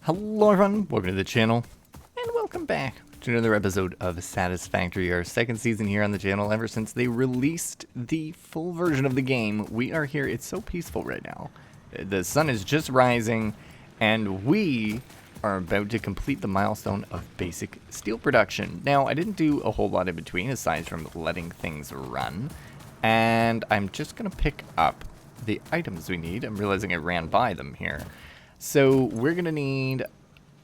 Hello everyone, welcome to the channel, and welcome back to another episode of Satisfactory, our second season here on the channel. Ever since they released the full version of the game, we are here. It's so peaceful right now. The sun is just rising, and we are about to complete the milestone of basic steel production. Now, I didn't do a whole lot in between, aside from letting things run, and I'm just going to pick up the items we need. I'm realizing I ran by them here. So we're going to need,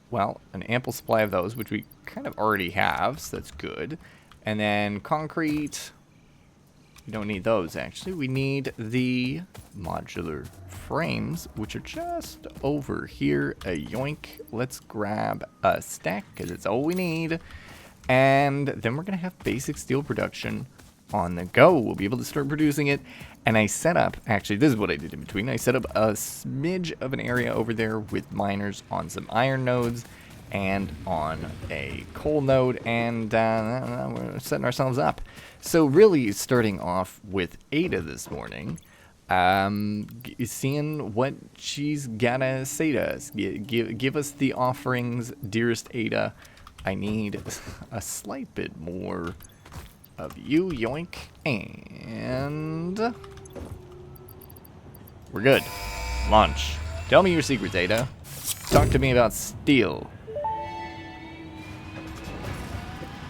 well, an ample supply of those, which we kind of already have, so that's good. And then concrete, we don't need those actually. We need the modular frames, which are just over here. A yoink. Let's grab a stack, because it's all we need. And then we're going to have basic steel production on the go. We'll be able to start producing it. And I set up, actually this is what I did in between, I set up a smidge of an area over there with miners on some iron nodes and on a coal node, and we're setting ourselves up. So really starting off with Ada this morning, seeing what she's gotta say to us. Give us the offerings, dearest Ada. I need a slight bit more of you, yoink, and we're good. Launch. Tell me your secrets, Ada. Talk to me about steel.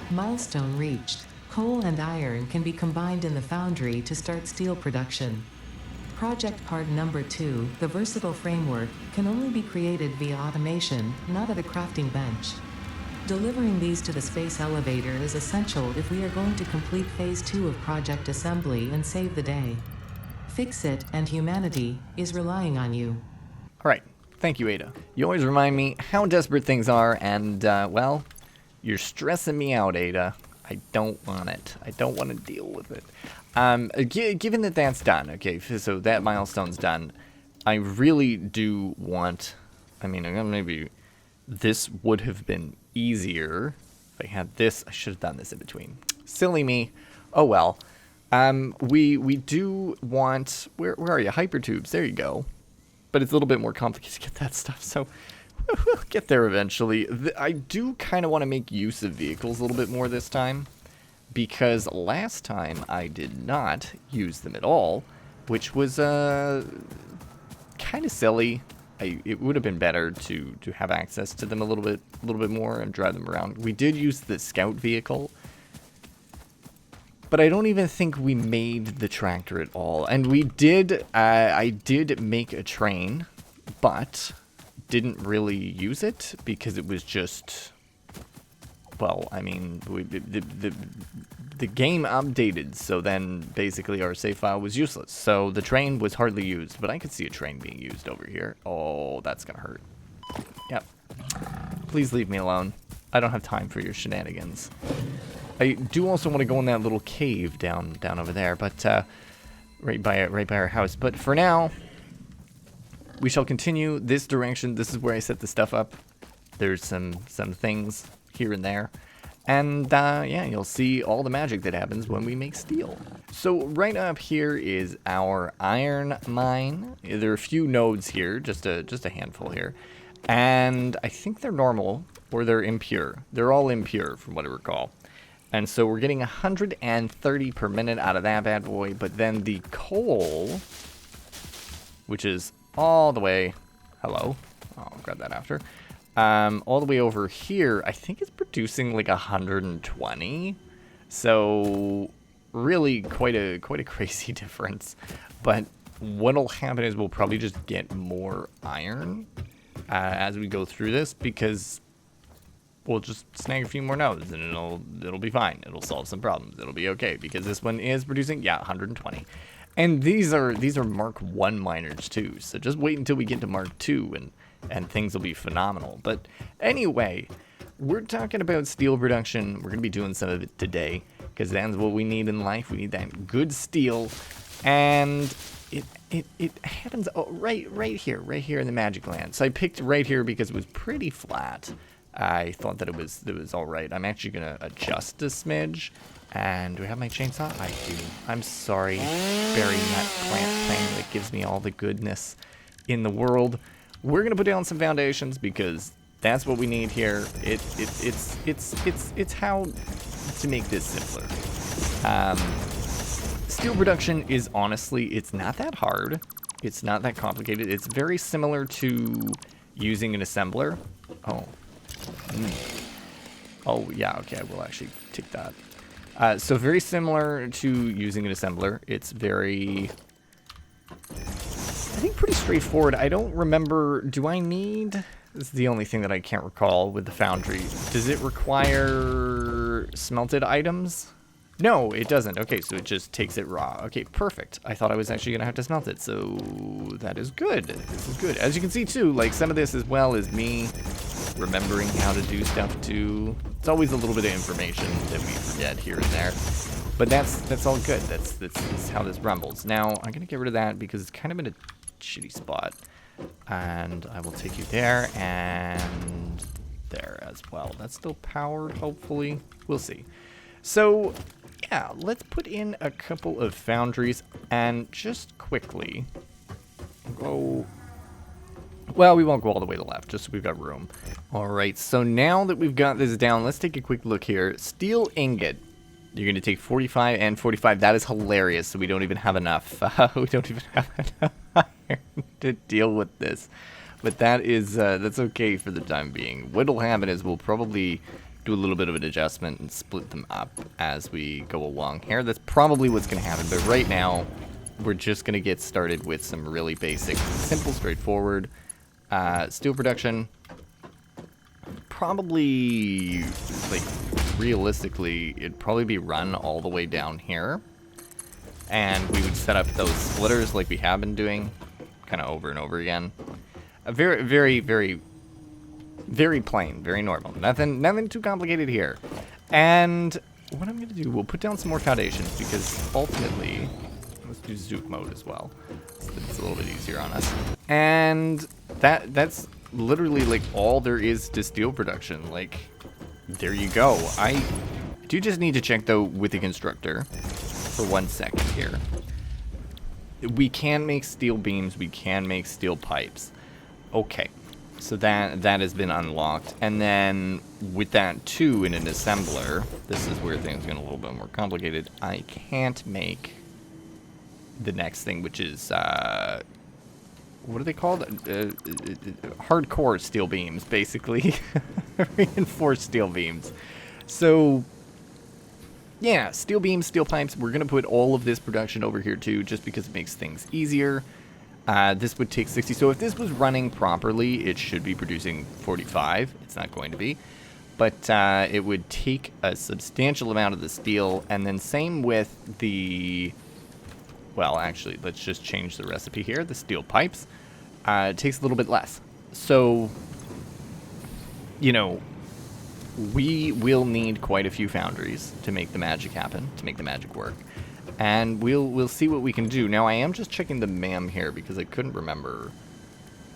Milestone reached. Coal and iron can be combined in the foundry to start steel production. Project part number 2, the versatile framework, can only be created via automation, not at a crafting bench. Delivering these to the space elevator is essential if we are going to complete phase 2 of project assembly and save the day. Fix It and humanity is relying on you. Alright, thank you, Ada. You always remind me how desperate things are, and, well, you're stressing me out, Ada. I don't want it. I don't want to deal with it. Given that that's done, okay, so that milestone's done, I really do want, I mean, maybe this would have been easier if I had this. I should have done this in between. Silly me. Oh well. We do want, where are you? Hypertubes. There you go. But it's a little bit more complicated to get that stuff, so we'll get there eventually. I do kind of want to make use of vehicles a little bit more this time, because last time I did not use them at all, which was kind of silly. It would have been better to have access to them a little bit more and drive them around. We did use the scout vehicle, but I don't even think we made the tractor at all. And we did, I did make a train, but didn't really use it because it was just, well, I mean, the game updated, so then basically our save file was useless. So the train was hardly used, but I could see a train being used over here. Oh, that's gonna hurt. Yep. Please leave me alone. I don't have time for your shenanigans. I do also want to go in that little cave down over there, but right by our house. But for now, we shall continue this direction. This is where I set the stuff up. There's some things here and there. And, yeah, you'll see all the magic that happens when we make steel. So, right up here is our iron mine. There are a few nodes here, just a handful here. And I think they're normal, or they're impure. They're all impure, from what I recall. And so we're getting 130 per minute out of that bad boy. But then the coal, which is all the way, hello, I'll grab that after. All the way over here, I think it's producing like 120. So really quite a crazy difference. But what'll happen is we'll probably just get more iron as we go through this, because we'll just snag a few more nodes and it'll be fine. It'll solve some problems. It'll be okay, because this one is producing, yeah, 120. And these are Mark 1 miners too. So just wait until we get to Mark 2 and things will be phenomenal. But anyway, we're talking about steel production. We're going to be doing some of it today, because that's what we need in life. We need that good steel, and it happens right here in the Magic Land. So I picked right here because it was pretty flat. I thought that it was all right. I'm actually going to adjust a smidge. And do I have my chainsaw? I do. I'm sorry, berry nut plant thing that gives me all the goodness in the world. we're gonna put down some foundations because that's what we need here. It's how to make this simpler. Steel production is honestly, it's not that hard. It's not that complicated. It's very similar to using an assembler. Oh. Oh, yeah, okay, I will actually take that. So very similar to using an assembler. It's very, I think, pretty straightforward. I don't remember, do I need, this is the only thing that I can't recall with the foundry. Does it require smelted items? No, it doesn't. Okay, so it just takes it raw. Okay, perfect. I thought I was actually going to have to smelt it, so that is good. This is good. As you can see, too, like, some of this as well is me remembering how to do stuff, too. It's always a little bit of information that we forget here and there. But that's all good. That's how this rumbles. Now, I'm going to get rid of that because it's kind of in a shitty spot. And I will take you there and there as well. That's still powered, hopefully. We'll see. So, yeah, let's put in a couple of foundries and just quickly go... Well, we won't go all the way to the left, just so we've got room. Alright, so now that we've got this down, let's take a quick look here. Steel ingot. You're going to take 45 and 45. That is hilarious, so we don't even have enough. We don't even have enough iron to deal with this. But that is, that's okay for the time being. What'll happen is we'll probably do a little bit of an adjustment and split them up as we go along here. That's probably what's going to happen, but right now we're just going to get started with some really basic, simple, straightforward steel production. Probably, like, realistically, it'd probably be run all the way down here, and we would set up those splitters like we have been doing kind of over and over again. Very, very, very, very plain, very normal. Nothing too complicated here. And what I'm going to do, we'll put down some more foundations because ultimately, let's do Zoop mode as well. So it's a little bit easier on us. And that's literally like all there is to steel production. Like, there you go. I do just need to check though with the constructor for 1 second here. We can make steel beams, we can make steel pipes. Okay. So that has been unlocked. And then with that too, in an assembler, this is where things get a little bit more complicated. I can't make the next thing, which is what are they called? Hardcore steel beams, basically. Reinforced steel beams. So yeah, steel beams, steel pipes. We're gonna put all of this production over here too, just because it makes things easier. This would take 60. So if this was running properly, it should be producing 45. It's not going to be. But it would take a substantial amount of the steel. And then same with the... Well, actually, let's just change the recipe here. The steel pipes. It takes a little bit less. So, you know, we will need quite a few foundries to make the magic happen, to make the magic work. And we'll see what we can do. Now, I am just checking the MAM here because I couldn't remember.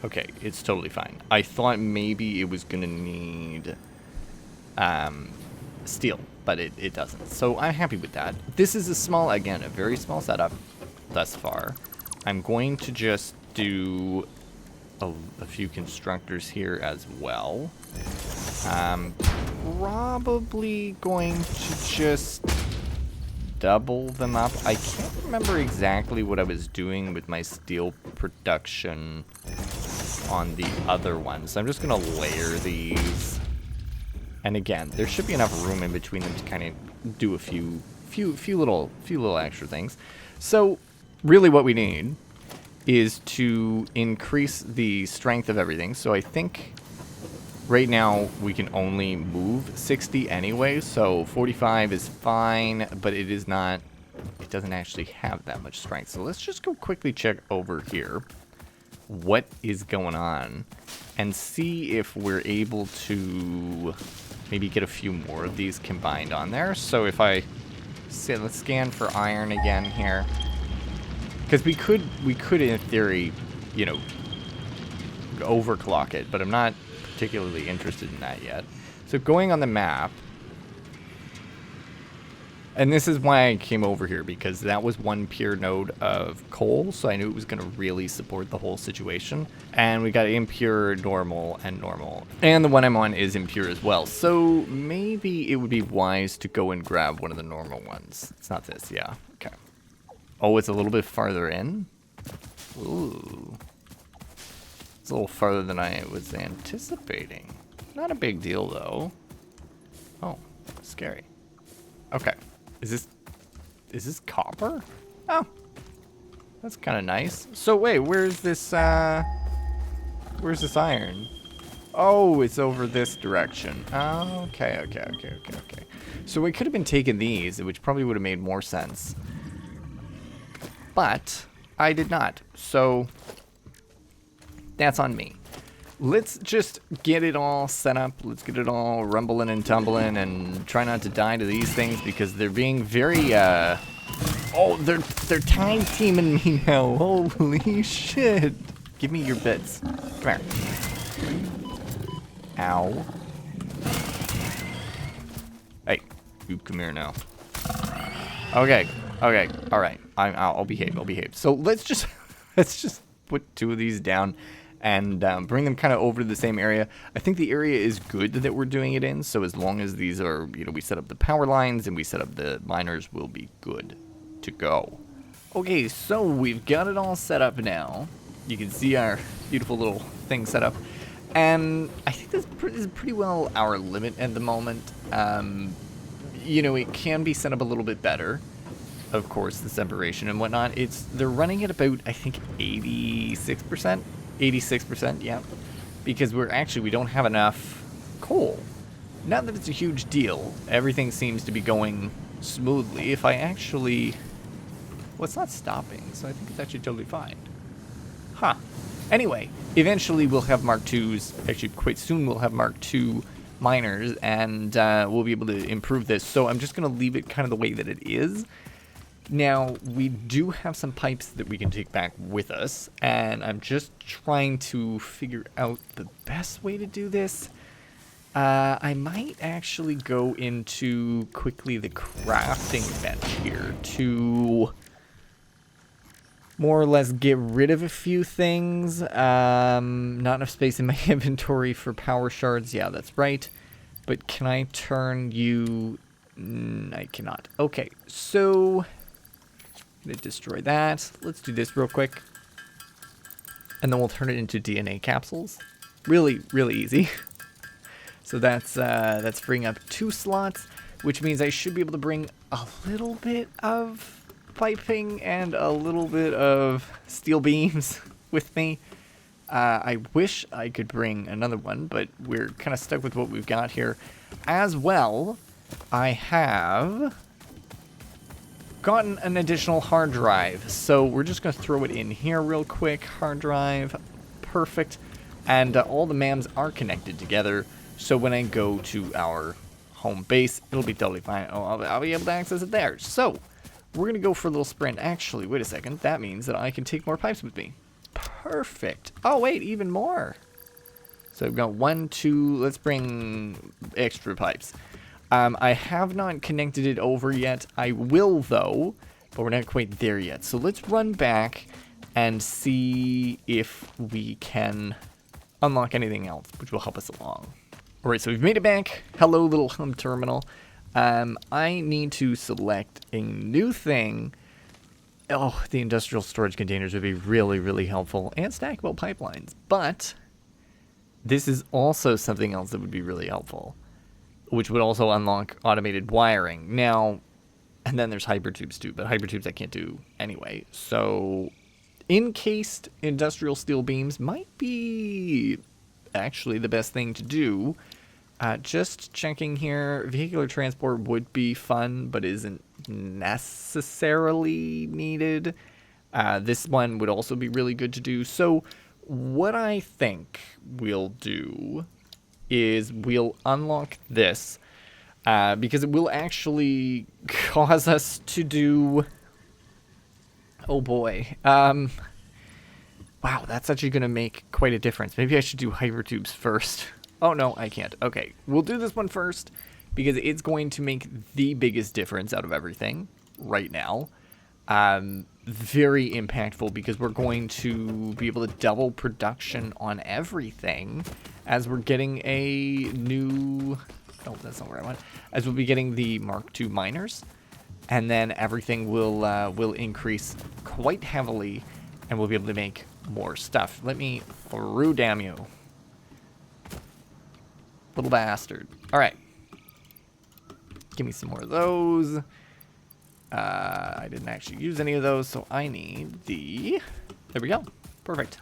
Okay, it's totally fine. I thought maybe it was going to need steel, but it doesn't. So I'm happy with that. This is a small, again, a very small setup thus far. I'm going to just do a few constructors here as well. Probably going to just double them up. I can't remember exactly what I was doing with my steel production on the other one, so I'm just gonna layer these. And again, there should be enough room in between them to kind of do a few little extra things. So really what we need is to increase the strength of everything. So I think right now we can only move 60 anyway, so 45 is fine, but it is not, it doesn't actually have that much strength. So let's just go quickly check over here what is going on and see if we're able to maybe get a few more of these combined on there. So if I say, let's scan for iron again here, because we could in theory, you know, overclock it, but I'm not particularly interested in that yet. So going on the map, And this is why I came over here, because that was one pure node of coal, so I knew it was going to really support the whole situation. And we got impure, normal, and normal. And the one I'm on is impure as well, so maybe it would be wise to go and grab one of the normal ones. It's not this, yeah. Okay. Oh, it's a little bit farther in? Ooh. It's a little farther than I was anticipating. Not a big deal, though. Oh, scary. Okay. Is this copper? Oh. That's kind of nice. So wait, where's this iron? Oh, it's over this direction. Oh, okay. So we could have been taking these, which probably would have made more sense. But I did not. So that's on me. Let's just get it all set up. Let's get it all rumbling and tumbling and try not to die to these things because they're being very, oh, they're tag teaming me now. Holy shit. Give me your bits. Come here. Ow. Hey, you come here now. Okay, all right. I'll behave. So let's just put two of these down and bring them kind of over to the same area. I think the area is good that we're doing it in, so as long as these are, we set up the power lines and we set up the miners, we'll be good to go. Okay, so we've got it all set up now. You can see our beautiful little thing set up. And I think this is pretty well our limit at the moment. It can be set up a little bit better. Of course, the separation and whatnot. They're running at about, I think, 86%. 86%, yeah. Because we don't have enough coal. Not that it's a huge deal. Everything seems to be going smoothly. If I actually... Well, it's not stopping, so I think it's actually totally fine. Huh. Anyway, eventually we'll have Mark IIs. Actually, quite soon we'll have Mark II miners, and we'll be able to improve this. So I'm just going to leave it kind of the way that it is. Now, we do have some pipes that we can take back with us, and I'm just trying to figure out the best way to do this. I might actually go into quickly the crafting bench here to more or less get rid of a few things. Not enough space in my inventory for power shards. Yeah, that's right. But can I turn you... I cannot. Okay, so... I'm going to destroy that. Let's do this real quick. And then we'll turn it into DNA capsules. Really, really easy. So that's freeing up 2 slots, which means I should be able to bring a little bit of piping and a little bit of steel beams with me. I wish I could bring another one, but we're kind of stuck with what we've got here. As well, I have gotten an additional hard drive, so we're just going to throw it in here real quick. Hard drive, perfect. And all the MAMs are connected together, so when I go to our home base, it'll be totally fine. Oh, I'll be able to access it there. So we're going to go for a little sprint. Actually, wait a second. That means that I can take more pipes with me. Perfect. Oh, wait, even more. So I've got 1, 2, let's bring extra pipes. I have not connected it over yet. I will, though, but we're not quite there yet. So let's run back and see if we can unlock anything else, which will help us along. All right, so we've made it back. Hello, little home terminal. I need to select a new thing. Oh, the industrial storage containers would be really, really helpful. And stackable pipelines. But this is also something else that would be really helpful, which would also unlock automated wiring. Now, and then there's hypertubes too, but hypertubes I can't do anyway. So encased industrial steel beams might be actually the best thing to do. Just checking here, vehicular transport would be fun, but isn't necessarily needed. This one would also be really good to do. So what I think we'll do is we'll unlock this, because it will actually cause us to do... Oh boy. Wow, that's actually going to make quite a difference. Maybe I should do hypertubes first. Oh no, I can't. Okay, we'll do this one first, because it's going to make the biggest difference out of everything right now. Very impactful because we're going to be able to double production on everything as we're getting a new... Oh, that's not where I went. As we'll be getting the Mark II miners, and then everything will increase quite heavily, and we'll be able to make more stuff. Let me through, damn you. Little bastard. All right. Give me some more of those. I didn't actually use any of those, so I need the... There we go. Perfect.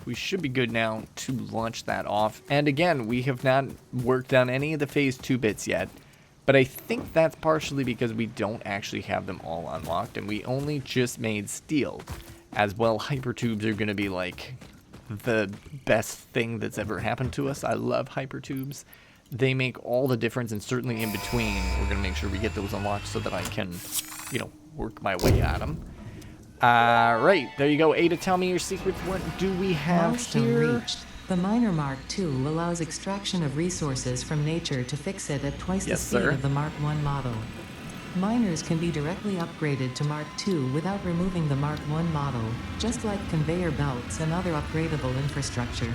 We should be good now to launch that off. And again, we have not worked on any of the phase 2 bits yet, but I think that's partially because we don't actually have them all unlocked, and we only just made steel. As well, hypertubes are going to be like the best thing that's ever happened to us. I love hypertubes. They make all the difference, and certainly in between, we're going to make sure we get those unlocked so that I can, you know, work my way at them. Right, there you go. Ada, tell me your secrets. What do we have Milestone here? reached. The Miner Mark II allows extraction of resources from nature to fix it at twice the speed of the Mark I model. Miners can be directly upgraded to Mark II without removing the Mark I model, just like conveyor belts and other upgradable infrastructure.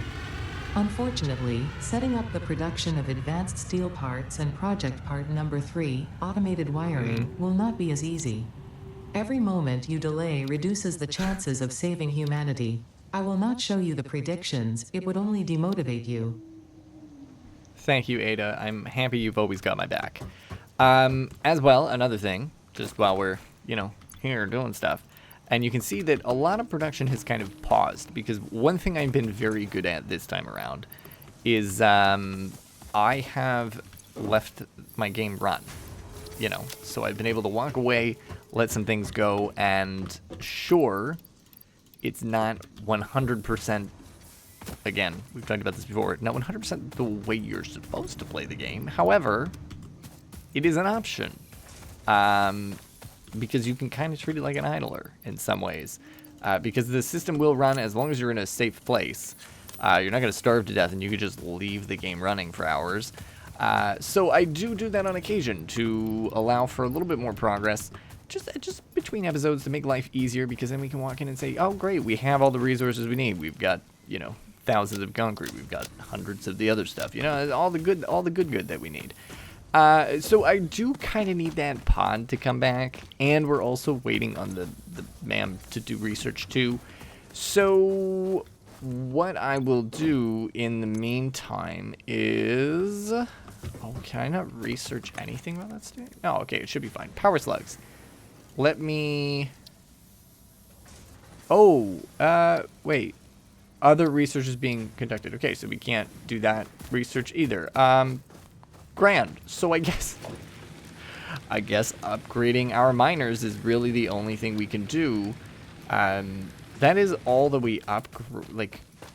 Unfortunately, setting up the production of advanced steel parts and project part number 3, automated wiring, will not be as easy. Every moment you delay reduces the chances of saving humanity. I will not show you the predictions, it would only demotivate you. Thank you, Ada. I'm happy you've always got my back. As well, another thing, just while we're, you know, here doing stuff, and you can see that a lot of production has kind of paused, because one thing I've been very good at this time around is I have left my game run, you know, so I've been able to walk away, let some things go, and sure, it's not 100%, again, we've talked about this before, not 100% the way you're supposed to play the game. However, it is an option, because you can kind of treat it like an idler in some ways, because the system will run as long as you're in a safe place. You're not going to starve to death, and you can just leave the game running for hours. So I do that on occasion to allow for a little bit more progress, just between episodes, to make life easier, because then we can walk in and say, oh great, we have all the resources we need. We've got, you know, thousands of concrete. We've got hundreds of the other stuff. You know, all the good that we need. So I do kind of need that pod to come back, and we're also waiting on the ma'am to do research too. So what I will do in the meantime is... Oh, can I not research anything while that's doing? Oh, okay, it should be fine. Power slugs. Let me... Oh, wait. Other research is being conducted. Okay, so we can't do that research either. Grand. So I guess upgrading our miners is really the only thing we can do. That is all that we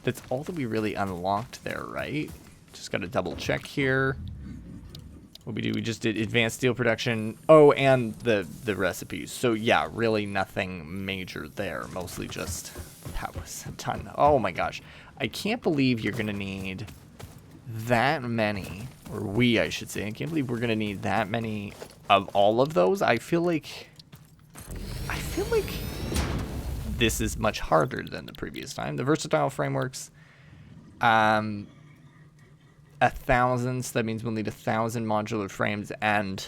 that's all that we really unlocked there, right? Just got to double check here. What we just did advanced steel production. Oh, and the recipes. So yeah, really nothing major there. Mostly just, that was a ton. Oh my gosh. I can't believe you're going to need that many, or I should say. I can't believe we're going to need that many of all of those. I feel like this is much harder than the previous time. The versatile frameworks, 1,000, so that means we'll need 1,000 modular frames, and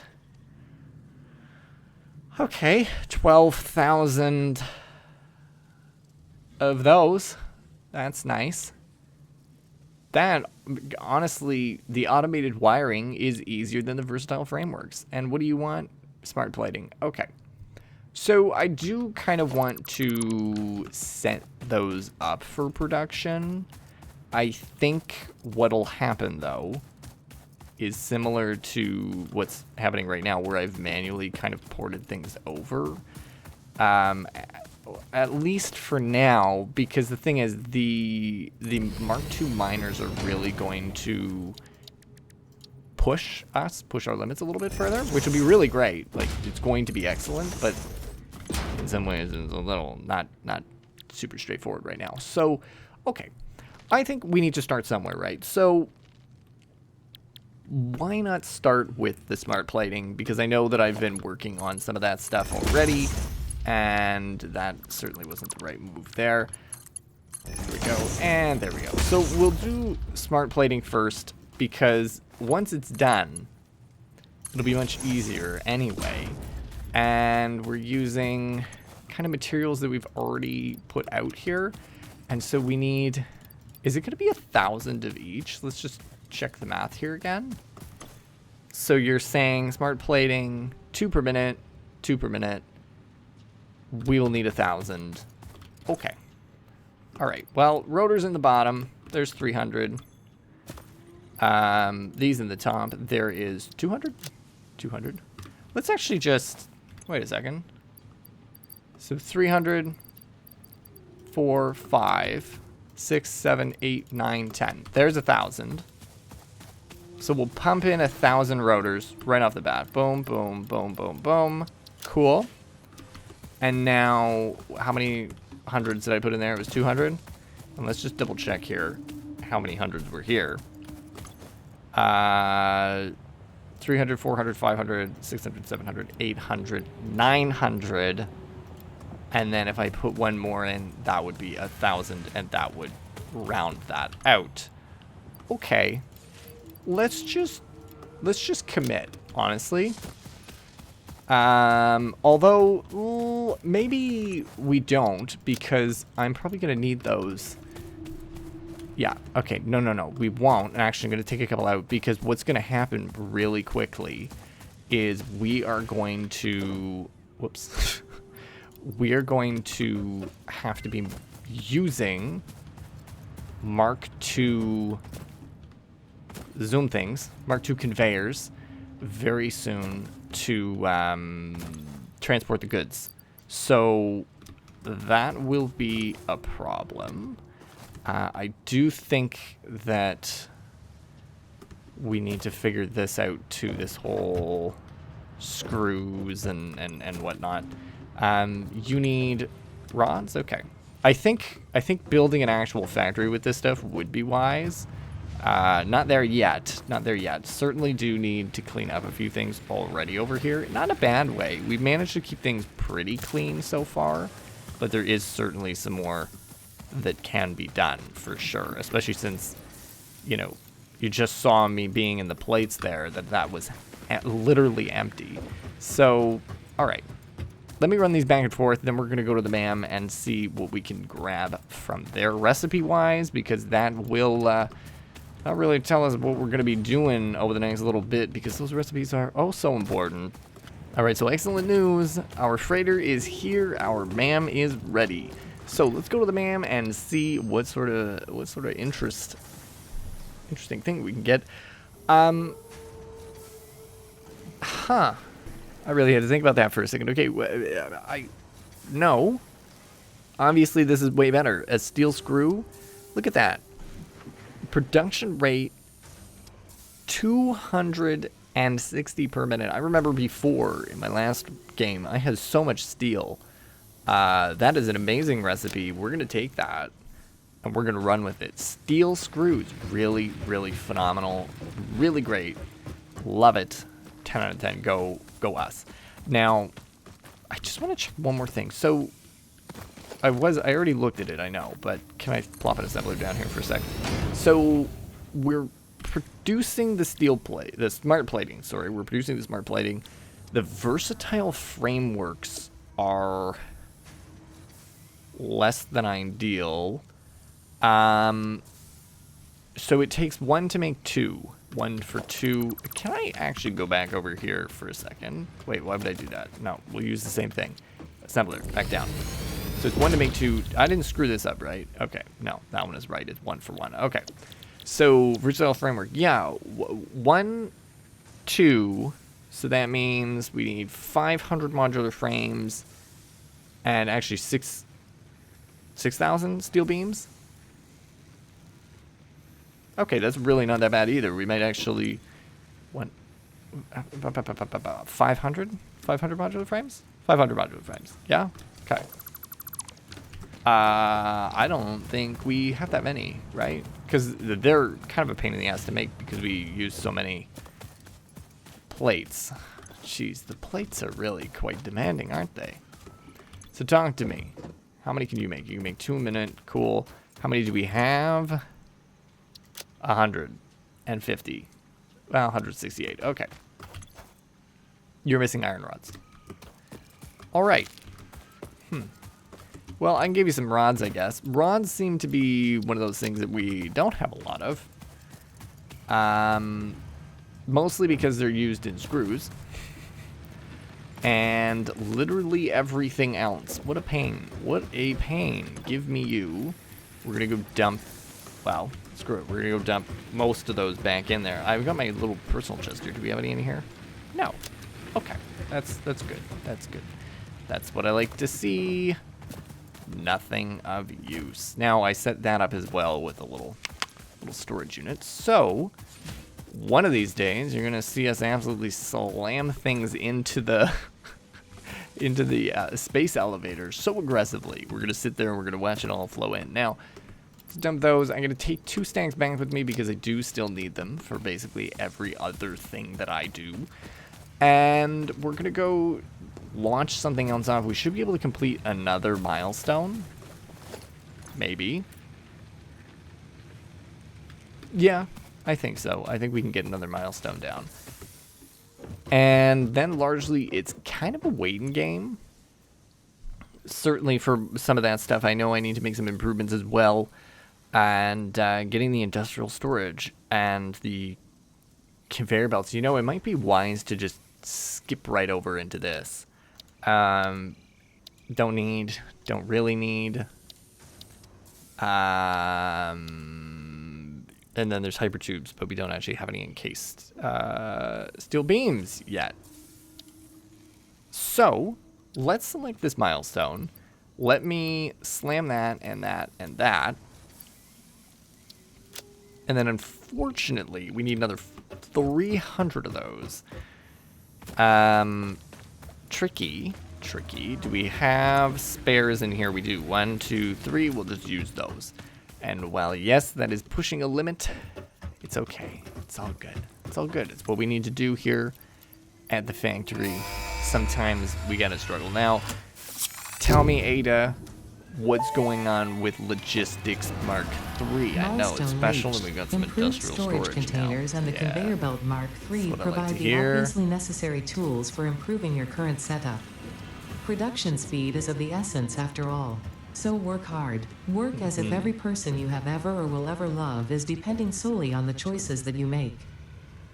okay, 12,000 of those. That's nice. That, honestly, the automated wiring is easier than the versatile frameworks. And what do you want? Smart plating. Okay. So I do kind of want to set those up for production. I think what'll happen, though, is similar to what's happening right now, where I've manually kind of ported things over. At least for now, because the thing is, the Mark II miners are really going to push our limits a little bit further, which will be really great. Like, it's going to be excellent, but in some ways it's a little not super straightforward right now. So, okay. I think we need to start somewhere, right? So, why not start with the smart plating? Because I know that I've been working on some of that stuff already, and that certainly wasn't the right move there. There we go, and there we go. So we'll do smart plating first, because once it's done, it'll be much easier anyway. And we're using kind of materials that we've already put out here. And so we need, is it going to be 1,000 of each? Let's just check the math here again. So you're saying smart plating, 2 per minute, 2 per minute. We will need 1,000. Okay. All right. Well, rotors in the bottom. There's 300. These in the top. There is 200. 200. Let's actually just wait a second. So 300, 4, 5, 6, 7, 8, 9, 10. There's 1,000. So we'll pump in 1,000 rotors right off the bat. Boom, boom, boom, boom, boom. Cool. And now, how many hundreds did I put in there? It was 200. And let's just double check here how many hundreds were here. 300, 400, 500, 600, 700, 800, 900. And then if I put one more in, that would be 1,000, and that would round that out. Okay. Let's just commit, honestly. Although, maybe we don't, because I'm probably going to need those. Yeah, okay, no, we won't. I'm actually going to take a couple out, because what's going to happen really quickly is we are going to, whoops, we are going to have to be using Mark II zoom things, Mark II conveyors, very soon to transport the goods. So that will be a problem. I do think that we need to figure this out too, this whole screws and whatnot. You need rods? Okay. I think building an actual factory with this stuff would be wise. Not there yet. Not there yet. Certainly do need to clean up a few things already over here. Not in a bad way. We've managed to keep things pretty clean so far, but there is certainly some more that can be done for sure, especially since, you know, you just saw me being in the plates there, that was literally empty. So, all right. Let me run these back and forth, then we're going to go to the MAM and see what we can grab from there recipe-wise, because that will not really tell us what we're going to be doing over the next little bit, because those recipes are oh so important. All right, so excellent news. Our freighter is here. Our MAM is ready. So let's go to the MAM and see what sort of interesting thing we can get. I really had to think about that for a second. Okay, no. Obviously, this is way better. A steel screw. Look at that. Production rate 260 per minute. I remember before in my last game, I had so much steel. That is an amazing recipe. We're going to take that and we're going to run with it. Steel screws. Really, really phenomenal. Really great. Love it. 10 out of 10. Go us. Now, I just want to check one more thing. So, I already looked at it, I know, but can I plop an assembler down here for a sec? So, we're producing the smart plating, sorry. We're producing the smart plating. The versatile frameworks are less than ideal. So it takes 1 to make 2. 1 for 2. Can I actually go back over here for a second? Wait, why would I do that? No, we'll use the same thing. Assembler, back down. So it's 1 to make 2. I didn't screw this up, right? Okay, no, that one is right. It's 1 for 1. Okay. So, versatile framework. Yeah, 1, 2. So that means we need 500 modular frames and actually 6,000 steel beams. Okay, that's really not that bad either. We might actually want 500 modular frames? 500 modular frames. Yeah? Okay. I don't think we have that many, right? Because they're kind of a pain in the ass to make because we use so many plates. Jeez, the plates are really quite demanding, aren't they? So talk to me. How many can you make? You can make 2 a minute. Cool. How many do we have? 150. Well, 168. Okay. You're missing iron rods. All right. Well, I can give you some rods, I guess. Rods seem to be one of those things that we don't have a lot of. Mostly because they're used in screws. And literally everything else. What a pain. What a pain. Give me you. We're going to go dump... Well, screw it. We're going to go dump most of those back in there. I've got my little personal chest here. Do we have any in here? No. Okay. That's good. That's good. That's what I like to see. Nothing of use. Now, I set that up as well with a little storage unit. So, one of these days, you're going to see us absolutely slam things into the into the space elevator so aggressively. We're going to sit there and we're going to watch it all flow in. Now, to dump those, I'm going to take 2 stacks back with me because I do still need them for basically every other thing that I do. And we're going to go launch something else off. We should be able to complete another milestone. Maybe. Yeah, I think so. I think we can get another milestone down. And then largely it's kind of a waiting game. Certainly for some of that stuff, I know I need to make some improvements as well. And getting the industrial storage and the conveyor belts. You know, it might be wise to just skip right over into this. Don't really need. And then there's hypertubes, but we don't actually have any encased steel beams yet. So, let's select this milestone. Let me slam that and that and that. And then unfortunately, we need another 300 of those. Tricky. Do we have spares in here? We do. 1, 2, 3. We'll just use those. And while, yes, that is pushing a limit, it's okay. It's all good. It's all good. It's what we need to do here at the factory. Sometimes we gotta struggle. Now, tell me, Ada, what's going on with Logistics Mark III? I know it's special, and we've got some industrial storage containers now. and the conveyor belt Mark III provide the obviously necessary tools for improving your current setup. Production speed is of the essence after all. So work hard. Work as if every person you have ever or will ever love is depending solely on the choices that you make.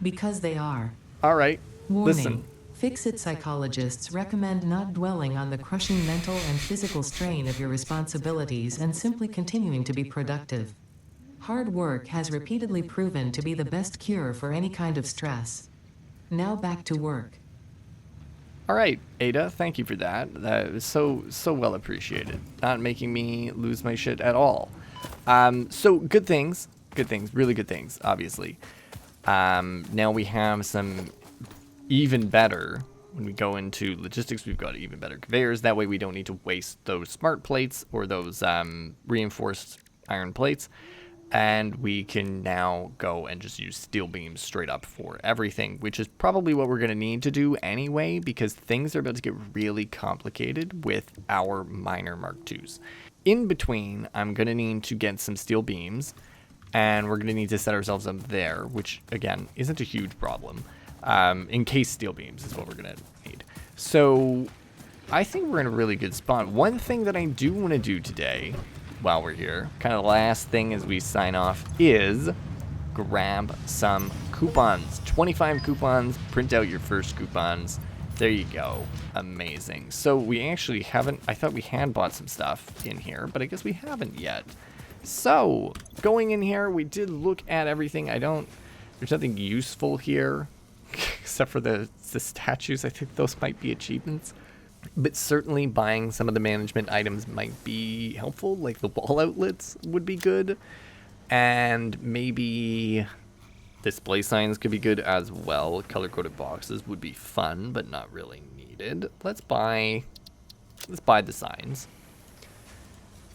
Because they are. All right. Warning. Listen. Fix-it psychologists recommend not dwelling on the crushing mental and physical strain of your responsibilities and simply continuing to be productive. Hard work has repeatedly proven to be the best cure for any kind of stress. Now back to work. All right, Ada, thank you for that. That was so well appreciated. Not making me lose my shit at all. So good things, really good things, obviously. Now we have some even better. When we go into logistics, we've got even better conveyors. That way we don't need to waste those smart plates or those reinforced iron plates. And we can now go and just use steel beams straight up for everything, which is probably what we're going to need to do anyway, because things are about to get really complicated with our minor Mark IIs. In between, I'm going to need to get some steel beams, and we're going to need to set ourselves up there, which, again, isn't a huge problem. Encased steel beams is what we're going to need. So I think we're in a really good spot. One thing that I do want to do today, while we're here, kind of the last thing as we sign off, is grab some coupons. 25 coupons. Print out your first coupons. There you go. Amazing. So we actually haven't, I thought we had bought some stuff in here, but I guess we haven't yet. So going in here, we did look at everything. There's nothing useful here except for the statues. I think those might be achievements. But certainly buying some of the management items might be helpful, like the wall outlets would be good. And maybe display signs could be good as well. Color-coded boxes would be fun, but not really needed. Let's buy the signs.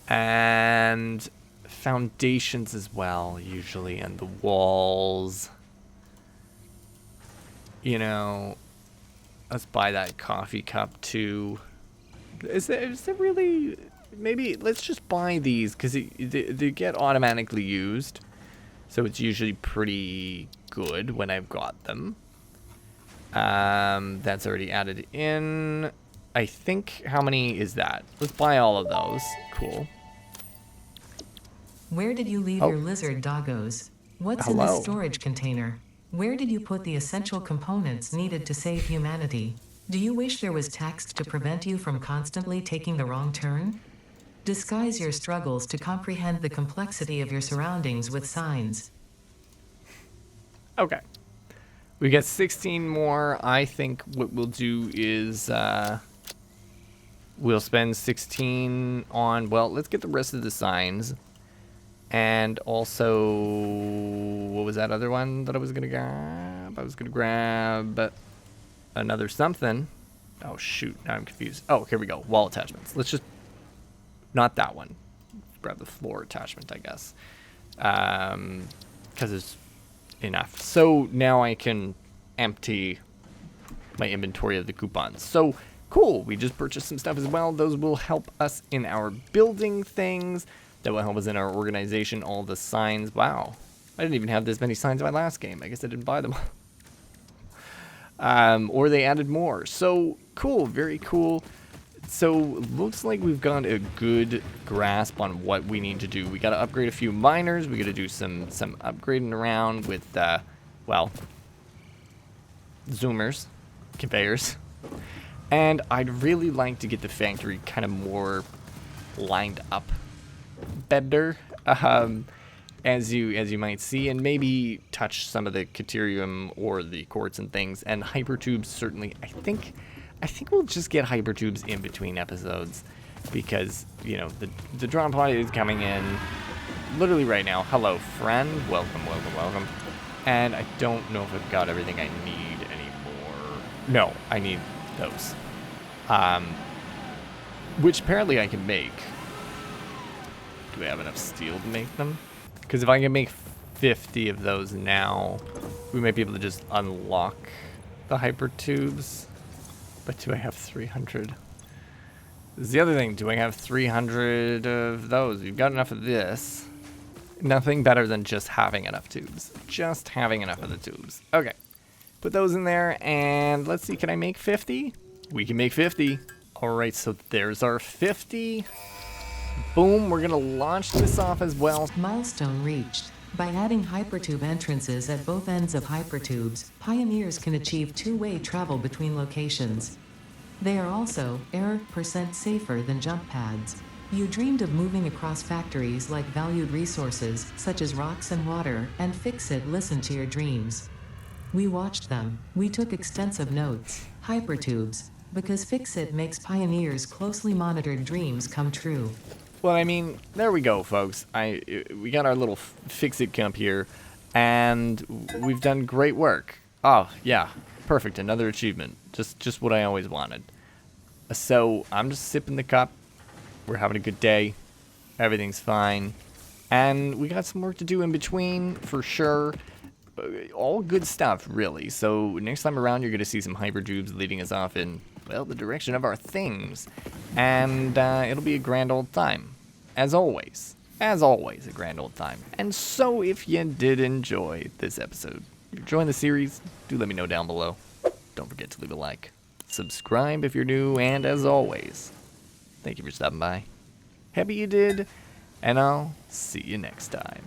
And foundations as well, usually, and the walls. You know, let's buy that coffee cup too. Is it really? Maybe let's just buy these because they get automatically used, so it's usually pretty good when I've got them. That's already added in. I think, how many is that? Let's buy all of those. Cool. Where did you leave your lizard doggos? What's in Hello. the storage container? Where did you put the essential components needed to save humanity? Do you wish there was text to prevent you from constantly taking the wrong turn? Disguise your struggles to comprehend the complexity of your surroundings with signs. Okay. We got 16 more. I think what we'll do is we'll spend 16 on, well, let's get the rest of the signs. And also, what was that other one that I was going to grab? I was going to grab another something. Oh, shoot. Now I'm confused. Oh, here we go. Wall attachments. Let's just, not that one. Grab the floor attachment, I guess. Because it's enough. So now I can empty my inventory of the coupons. So cool. We just purchased some stuff as well. Those will help us in our building things. That will help us in our organization. All the signs. Wow. I didn't even have this many signs in my last game. I guess I didn't buy them. Or they added more. So cool. Very cool. So looks like we've got a good grasp on what we need to do. We got to upgrade a few miners. We got to do some upgrading around with, well, zoomers, conveyors. And I'd really like to get the factory kind of more lined up better, as you might see, and maybe touch some of the caterium or the quartz and things. And hypertubes, certainly. I think we'll just get hypertubes in between episodes because, you know, the drone pod is coming in literally right now. Hello, friend. Welcome, welcome, welcome. And I don't know if I've got everything I need anymore. No, I need those. Which apparently I can make. Do we have enough steel to make them? Because if I can make 50 of those now, we might be able to just unlock the hypertubes. But do I have 300? This is the other thing. Do I have 300 of those? We've got enough of this. Nothing better than just having enough tubes. Just having enough of the tubes. Okay. Put those in there, and let's see. Can I make 50? We can make 50. All right, so there's our 50. Boom, we're going to launch this off as well. Milestone reached. By adding hypertube entrances at both ends of hypertubes, pioneers can achieve two-way travel between locations. They are also % safer than jump pads. You dreamed of moving across factories like valued resources, such as rocks and water, and Fix-It listened to your dreams. We watched them. We took extensive notes. Hypertubes. Because Fix-It makes pioneers' closely monitored dreams come true. Well, I mean, there we go, folks. We got our little Fix-It camp here, and we've done great work. Oh, yeah, perfect. Another achievement. Just what I always wanted. So I'm just sipping the cup. We're having a good day. Everything's fine. And we got some work to do in between, for sure. All good stuff, really. So next time around, you're going to see some hypertubes leading us off in, well, the direction of our things. And it'll be a grand old time. As always, a grand old time. And so if you did enjoy this episode, if you're enjoying the series, do let me know down below. Don't forget to leave a like. Subscribe if you're new, and as always, thank you for stopping by. Happy you did, and I'll see you next time.